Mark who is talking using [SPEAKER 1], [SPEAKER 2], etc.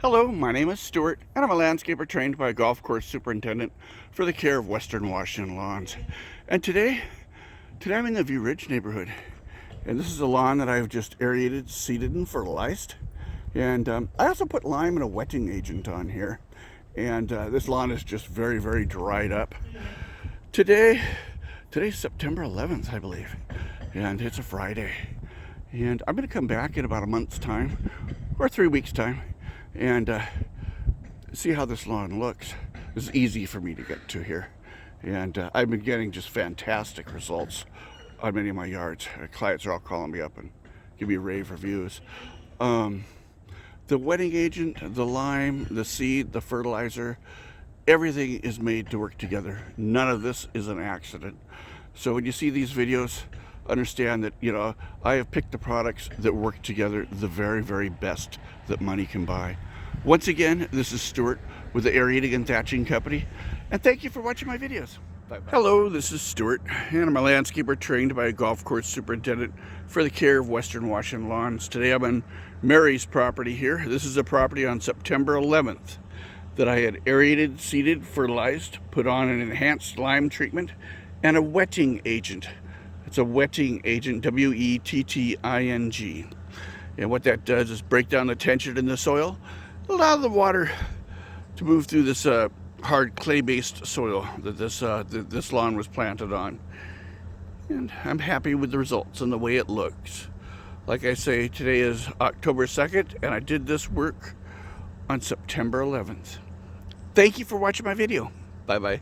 [SPEAKER 1] Hello, my name is Stuart, and I'm a landscaper trained by a golf course superintendent for the care of Western Washington lawns. And today I'm in the View Ridge neighborhood, and this is a lawn that I've just aerated, seeded, and fertilized. And I also put lime and a wetting agent on here. And this lawn is just very, very dried up. Today's September 11th, I believe, and it's a Friday. And I'm going to come back in about a month's time, or 3 weeks' time, and see how this lawn looks. It's easy for me to get to here, and I've been getting just fantastic results on many of my yards. Clients are all calling me up and give me rave reviews. The wetting agent, the lime, the seed, the fertilizer, everything is made to work together. None of this is an accident. So when you see these videos, understand that, I have picked the products that work together the very, very best that money can buy. Once again, this is Stuart with the Aerating-Thatching company, and thank you for watching my videos. Bye-bye. Hello, this is Stuart, and I'm a landscaper trained by a golf course superintendent for the care of Western Washington lawns. Today I'm on Mary's property here. This is a property on September 11th that I had aerated, seeded, fertilized, put on an enhanced lime treatment, and a wetting agent. It's a wetting agent, W-E-T-T-I-N-G. And what that does is break down the tension in the soil, allow the water to move through this hard clay-based soil that this lawn was planted on. And I'm happy with the results and the way it looks. Like I say, today is October 2nd, and I did this work on September 11th. Thank you for watching my video. Bye-bye.